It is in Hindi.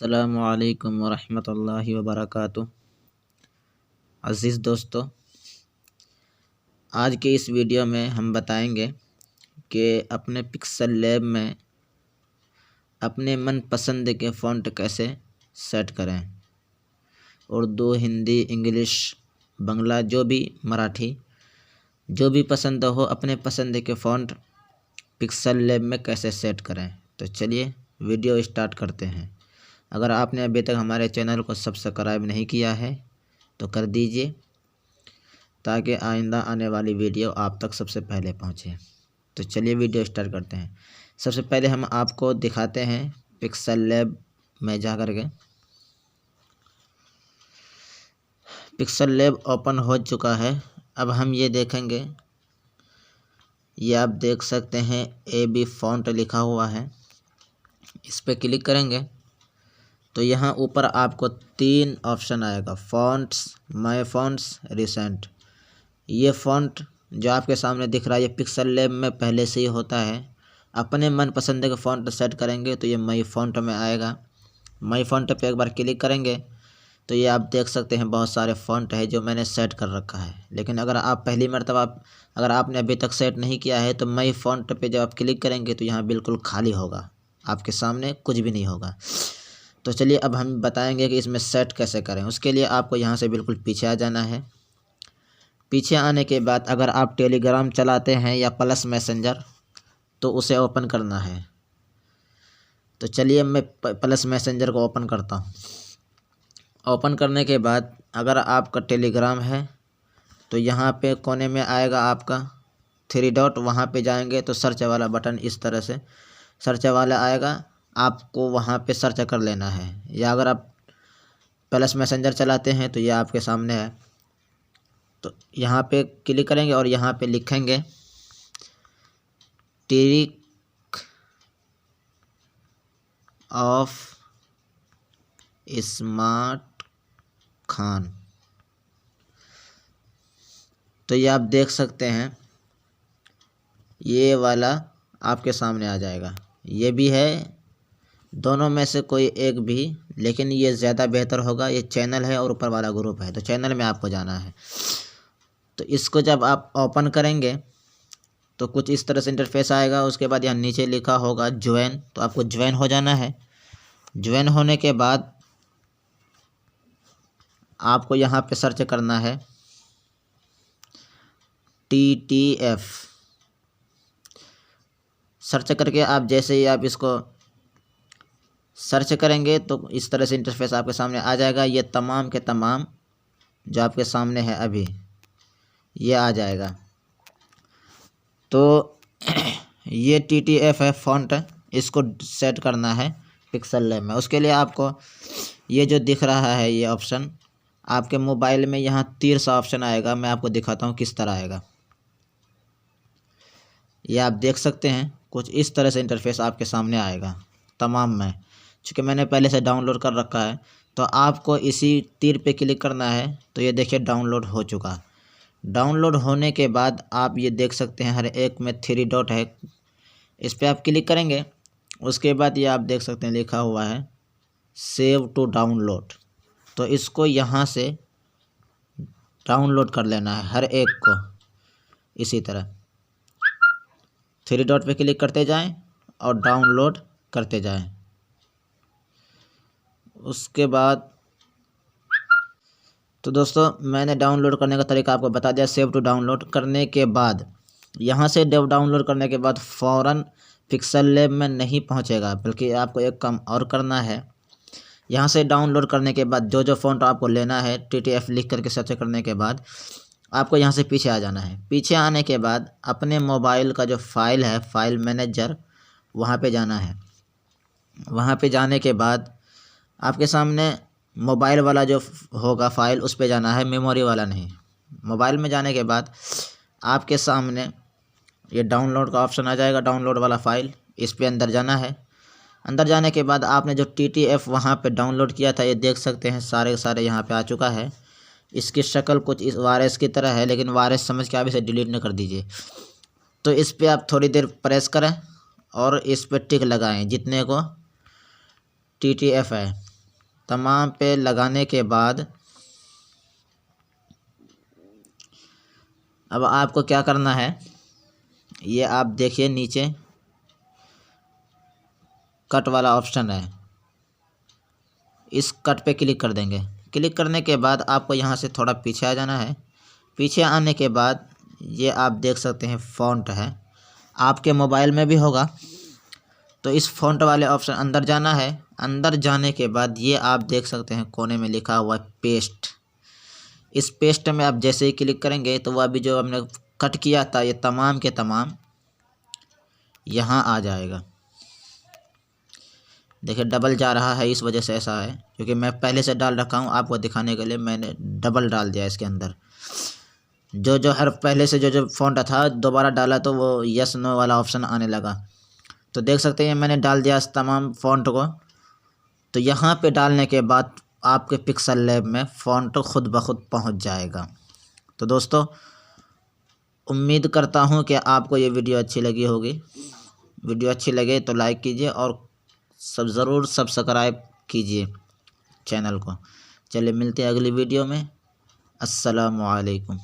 अस्सलामुअलैकुम वरहमतुल्लाहि वबरकातुह। अज़ीज़ दोस्तों, आज के इस वीडियो में हम बताएंगे कि अपने पिक्सल लैब में अपने मनपसंद के फ़ॉन्ट कैसे सेट करें। उर्दू, हिंदी, इंग्लिश, बंगला, जो भी मराठी, जो भी पसंद हो, अपने पसंद के फ़ॉन्ट पिक्सल लैब में कैसे सेट करें। तो चलिए वीडियो स्टार्ट करते हैं। अगर आपने अभी तक हमारे चैनल को सब्सक्राइब नहीं किया है तो कर दीजिए, ताकि आइंदा आने वाली वीडियो आप तक सबसे पहले पहुंचे। तो चलिए वीडियो स्टार्ट करते हैं। सबसे पहले हम आपको दिखाते हैं पिक्सल लैब में जा कर के। पिक्सल लैब ओपन हो चुका है। अब हम ये देखेंगे, ये आप देख सकते हैं AB फ़ॉन्ट लिखा हुआ है। इस पर क्लिक करेंगे तो यहाँ ऊपर आपको 3 ऑप्शन आएगा, फ़ॉन्ट्स, माय फ़ॉन्ट्स, रिसेंट। ये फ़ॉन्ट जो आपके सामने दिख रहा है, ये पिक्सल लैब में पहले से ही होता है। अपने मन पसंद के फ़ॉन्ट सेट करेंगे तो ये माय फ़ॉन्ट में आएगा। माय फ़ॉन्ट पे एक बार क्लिक करेंगे तो ये आप देख सकते हैं बहुत सारे फ़ॉन्ट है जो मैंने सेट कर रखा है। लेकिन अगर आप पहली मरतबा अगर आपने अभी तक सेट नहीं किया है तो माय फ़ॉन्ट पे जब आप क्लिक करेंगे तो यहाँ बिल्कुल खाली होगा, आपके सामने कुछ भी नहीं होगा। तो चलिए अब हम बताएंगे कि इसमें सेट कैसे करें। उसके लिए आपको यहाँ से बिल्कुल पीछे आ जाना है। पीछे आने के बाद अगर आप टेलीग्राम चलाते हैं या प्लस मैसेंजर तो उसे ओपन करना है। तो चलिए मैं प्लस मैसेंजर को ओपन करता हूँ। ओपन करने के बाद अगर आपका टेलीग्राम है तो यहाँ पे कोने में आएगा आपका 3 डॉट, वहाँ पे जाएंगे तो सर्च वाला बटन, इस तरह से सर्च वाला आएगा, आपको वहाँ पे सर्च कर लेना है। या अगर आप प्लस मैसेंजर चलाते हैं तो ये आपके सामने है। तो यहाँ पे क्लिक करेंगे और यहाँ पे लिखेंगे ट्रिक ऑफ स्मार्ट खान। तो ये आप देख सकते हैं, ये वाला आपके सामने आ जाएगा। ये भी है, दोनों में से कोई एक भी, लेकिन ये ज़्यादा बेहतर होगा। ये चैनल है और ऊपर वाला ग्रुप है, तो चैनल में आपको जाना है। तो इसको जब आप ओपन करेंगे तो कुछ इस तरह से इंटरफेस आएगा। उसके बाद यहाँ नीचे लिखा होगा ज्वाइन, तो आपको ज्वाइन हो जाना है। ज्वाइन होने के बाद आपको यहाँ पे सर्च करना है TTF। सर्च करके आप जैसे ही आप इसको सर्च करेंगे तो इस तरह से इंटरफेस आपके सामने आ जाएगा। ये तमाम के तमाम जो आपके सामने है अभी ये आ जाएगा। तो ये TTF है फ़ॉन्ट, इसको सेट करना है पिक्सल लैब में। उसके लिए आपको ये जो दिख रहा है ये ऑप्शन, आपके मोबाइल में यहाँ तीर सा ऑप्शन आएगा। मैं आपको दिखाता हूँ किस तरह आएगा। ये आप देख सकते हैं कुछ इस तरह से इंटरफेस आपके सामने आएगा तमाम में। चूँकि मैंने पहले से डाउनलोड कर रखा है तो आपको इसी तीर पे क्लिक करना है। तो ये देखिए डाउनलोड हो चुका। डाउनलोड होने के बाद आप ये देख सकते हैं हर एक में 3 डॉट है, इस पर आप क्लिक करेंगे। उसके बाद ये आप देख सकते हैं लिखा हुआ है सेव टू डाउनलोड। तो इसको यहाँ से डाउनलोड कर लेना है हर एक को। इसी तरह 3 डॉट पे क्लिक करते जाएं और डाउनलोड करते जाएं। उसके बाद तो दोस्तों मैंने डाउनलोड करने का तरीका आपको बता दिया। सेव टू डाउनलोड करने के बाद यहाँ से डाउनलोड करने के बाद फ़ौरन पिक्सल लैब में नहीं पहुँचेगा, बल्कि आपको एक काम और करना है। यहाँ से डाउनलोड करने के बाद जो फ़ॉन्ट आपको लेना है TTF लिख करके सर्च करने के बाद आपको यहाँ से पीछे आ जाना है। पीछे आने के बाद अपने मोबाइल का जो फ़ाइल है, फ़ाइल मैनेजर, वहाँ पे जाना है। वहाँ पे जाने के बाद आपके सामने मोबाइल वाला जो होगा फ़ाइल, उस पे जाना है, मेमोरी वाला नहीं। मोबाइल में जाने के बाद आपके सामने ये डाउनलोड का ऑप्शन आ जाएगा, डाउनलोड वाला फ़ाइल, इस पे अंदर जाना है। अंदर जाने के बाद आपने जो TTF वहाँ पे डाउनलोड किया था, ये देख सकते हैं सारे यहाँ पे आ चुका है। इसकी शक्ल कुछ इस वायरस की तरह है, लेकिन वायरस समझ के आप इसे डिलीट न कर दीजिए। तो इस पर आप थोड़ी देर प्रेस करें और इस पर टिक लगाएं जितने को TTF है। तमाम पे लगाने के बाद अब आपको क्या करना है, ये आप देखिए नीचे कट वाला ऑप्शन है, इस कट पे क्लिक कर देंगे। क्लिक करने के बाद आपको यहाँ से थोड़ा पीछे आ जाना है। पीछे आने के बाद ये आप देख सकते हैं फ़ॉन्ट है, आपके मोबाइल में भी होगा। तो इस फ़ॉन्ट वाले ऑप्शन अंदर जाना है। अंदर जाने के बाद ये आप देख सकते हैं कोने में लिखा हुआ है पेस्ट। इस पेस्ट में आप जैसे ही क्लिक करेंगे तो वह अभी जो हमने कट किया था ये तमाम के तमाम यहाँ आ जाएगा। देखिए डबल जा रहा है, इस वजह से ऐसा है क्योंकि मैं पहले से डाल रखा हूँ, आपको दिखाने के लिए मैंने डबल डाल दिया इसके अंदर। जो हर पहले से जो फ़ॉन्ट था दोबारा डाला तो वो यस नो वाला ऑप्शन आने लगा। तो देख सकते हैं मैंने डाल दिया इस तमाम फ़ॉन्ट को। तो यहाँ पे डालने के बाद आपके पिक्सल लैब में फ़ॉन्ट खुद ब खुद पहुँच जाएगा। तो दोस्तों उम्मीद करता हूँ कि आपको ये वीडियो अच्छी लगी होगी। वीडियो अच्छी लगे तो लाइक कीजिए और ज़रूर सब्सक्राइब कीजिए चैनल को। चलिए मिलते हैं अगली वीडियो में। अस्सलामु अलैकुम।